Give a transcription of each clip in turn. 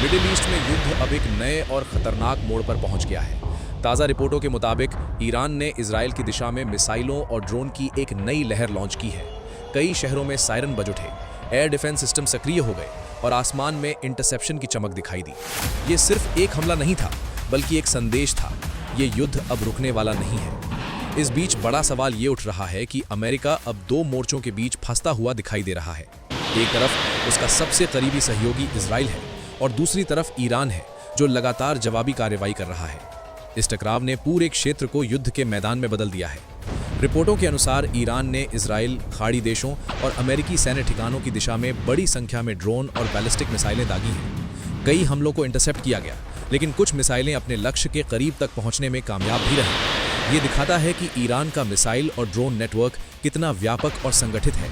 Middle east में युद्ध अब एक नए और खतरनाक मोड़ पर पहुंच गया है। ताज़ा रिपोर्टों के मुताबिक ईरान ने इजराइल की दिशा में मिसाइलों और ड्रोन की एक नई लहर लॉन्च की है। कई शहरों में सायरन बज उठे, एयर डिफेंस सिस्टम सक्रिय हो गए और आसमान में इंटरसेप्शन की चमक दिखाई दी। ये सिर्फ एक हमला नहीं था, बल्कि एक संदेश था। ये युद्ध अब रुकने वाला नहीं है। इस बीच बड़ा सवाल ये उठ रहा है कि अमेरिका अब दो मोर्चों के बीच फंसता हुआ दिखाई दे रहा है। एक तरफ उसका सबसे करीबी सहयोगी इजराइल है और दूसरी तरफ ईरान है, जो लगातार जवाबी कार्रवाई कर रहा है। इस टकराव ने पूरे क्षेत्र को युद्ध के मैदान में बदल दिया है। रिपोर्टों के अनुसार ईरान ने इजराइल, खाड़ी देशों और अमेरिकी सैन्य ठिकानों की दिशा में बड़ी संख्या में ड्रोन और बैलिस्टिक मिसाइलें दागी हैं। कई हमलों को इंटरसेप्ट किया गया, लेकिन कुछ मिसाइलें अपने लक्ष्य के करीब तक पहुंचने में कामयाब भी रहीं। ये दिखाता है कि ईरान का मिसाइल और ड्रोन नेटवर्क कितना व्यापक और संगठित है।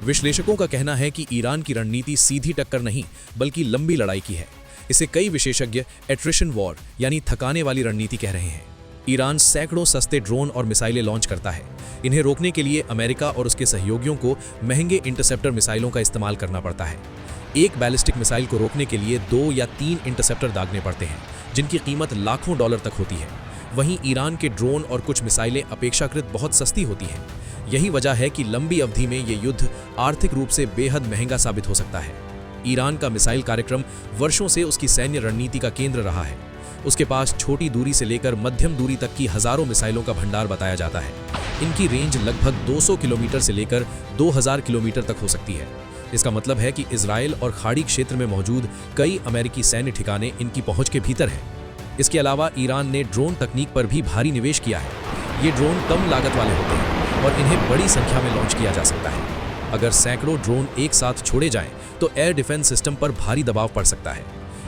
विश्लेषकों का कहना है कि ईरान की रणनीति सीधी टक्कर नहीं, बल्कि लंबी लड़ाई की है। इसे कई विशेषज्ञ एट्रिशन वॉर यानी थकाने वाली रणनीति कह रहे हैं। ईरान सैकड़ों सस्ते ड्रोन और मिसाइलें लॉन्च करता है। इन्हें रोकने के लिए अमेरिका और उसके सहयोगियों को महंगे इंटरसेप्टर मिसाइलों का इस्तेमाल करना पड़ता है। एक बैलिस्टिक मिसाइल को रोकने के लिए 2 या 3 इंटरसेप्टर दागने पड़ते हैं, जिनकी कीमत लाखों डॉलर तक होती है। वहीं ईरान के ड्रोन और कुछ मिसाइलें अपेक्षाकृत बहुत सस्ती होती हैं। यही वजह है कि लंबी अवधि में ये युद्ध आर्थिक रूप से बेहद महंगा साबित हो सकता है। ईरान का मिसाइल कार्यक्रम वर्षों से उसकी सैन्य रणनीति का केंद्र रहा है। उसके पास छोटी दूरी से लेकर मध्यम दूरी तक की हजारों मिसाइलों का भंडार बताया जाता है। इनकी रेंज लगभग 200 किलोमीटर से लेकर 2000 किलोमीटर तक हो सकती है। इसका मतलब है कि इजराइल और खाड़ी क्षेत्र में मौजूद कई अमेरिकी सैन्य ठिकाने इनकी पहुंच के भीतर हैं। इसके अलावा ईरान ने ड्रोन तकनीक पर भी भारी निवेश किया है। ये ड्रोन कम लागत वाले होते हैं और इन्हें बड़ी संख्या में लॉन्च किया जा सकता है। अगर सैकड़ों ड्रोन एक साथ छोड़े जाएं, तो एयर डिफेंस सिस्टम पर भारी दबाव पड़ सकता है।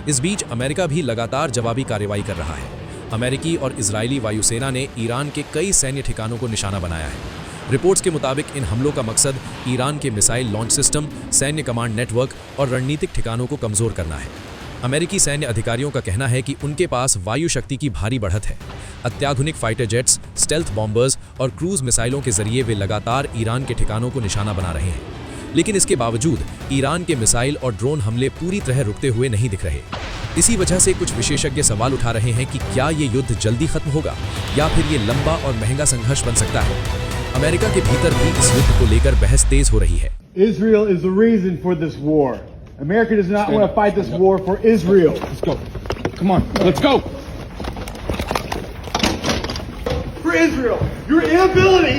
इस बीच अमेरिका भी लगातार जवाबी कार्रवाई कर रहा है। अमेरिकी और इजरायली वायुसेना ने ईरान के कई सैन्य ठिकानों को निशाना बनाया है। रिपोर्ट्स के मुताबिक इन हमलों का मकसद ईरान के मिसाइल लॉन्च सिस्टम, सैन्य कमांड नेटवर्क और रणनीतिक ठिकानों को कमजोर करना है। अमेरिकी सैन्य अधिकारियों का कहना है कि उनके पास वायु शक्ति की भारी बढ़त है। अत्याधुनिक फाइटर जेट्स, स्टेल्थ बॉम्बर्स और क्रूज मिसाइलों के जरिए वे लगातार ईरान के ठिकानों को निशाना बना रहे हैं। लेकिन इसके बावजूद ईरान के मिसाइल और ड्रोन हमले पूरी तरह रुकते हुए नहीं दिख रहे। इसी वजह से कुछ विशेषज्ञ सवाल उठा रहे हैं कि क्या ये युद्ध जल्दी खत्म होगा या फिर ये लंबा और महंगा संघर्ष बन सकता है। अमेरिका के भीतर भी इस युद्ध को लेकर बहस तेज हो रही है। Israel is the reason for this war. America does not want to fight this war for Israel. Let's go. Come on, let's go. For Israel, your inability.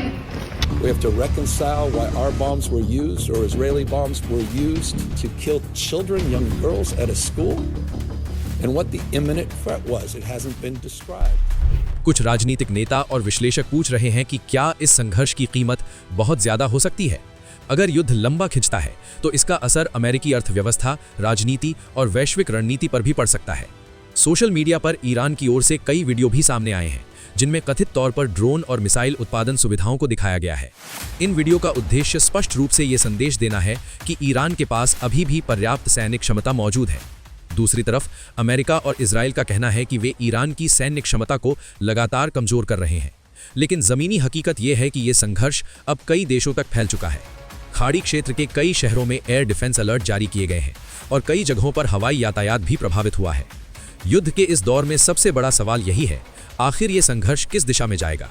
We have to reconcile why our bombs were used or Israeli bombs were used to kill children, young girls at a school, and what the imminent threat was. It hasn't been described. कुछ राजनीतिक नेता और विश्लेषक पूछ रहे हैं कि क्या इस संघर्ष की कीमत बहुत ज्यादा हो सकती है। अगर युद्ध लंबा खिंचता है, तो इसका असर अमेरिकी अर्थव्यवस्था, राजनीति और वैश्विक रणनीति पर भी पड़ सकता है। सोशल मीडिया पर ईरान की ओर से कई वीडियो भी सामने आए हैं, जिनमें कथित तौर पर ड्रोन और मिसाइल उत्पादन सुविधाओं को दिखाया गया है। इन वीडियो का उद्देश्य स्पष्ट रूप से ये संदेश देना है कि ईरान के पास अभी भी पर्याप्त सैनिक क्षमता मौजूद है। दूसरी तरफ अमेरिका और इजराइल का कहना है कि वे ईरान की सैन्य क्षमता को लगातार कमजोर कर रहे हैं। लेकिन जमीनी हकीकत यह है कि ये संघर्ष अब कई देशों तक फैल चुका है। खाड़ी क्षेत्र के कई शहरों में एयर डिफेंस अलर्ट जारी किए गए हैं और कई जगहों पर हवाई यातायात भी प्रभावित हुआ है। युद्ध के इस दौर में सबसे बड़ा सवाल यही है, आखिर ये संघर्ष किस दिशा में जाएगा?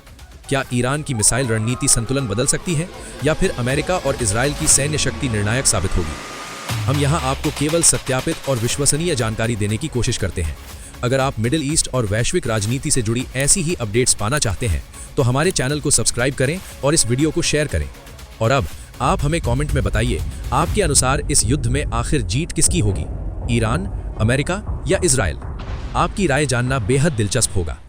क्या ईरान की मिसाइल रणनीति संतुलन बदल सकती है या फिर अमेरिका और इजराइल की सैन्य शक्ति निर्णायक साबित होगी? हम यहाँ आपको केवल सत्यापित और विश्वसनीय जानकारी देने की कोशिश करते हैं। अगर आप मिडिल ईस्ट और वैश्विक राजनीति से जुड़ी ऐसी ही अपडेट्स पाना चाहते हैं, तो हमारे चैनल को सब्सक्राइब करें और इस वीडियो को शेयर करें। और अब आप हमें कमेंट में बताइए, आपके अनुसार इस युद्ध में आखिर जीत किसकी होगी? ईरान, अमेरिका या इजराइल? आपकी राय जानना बेहद दिलचस्प होगा।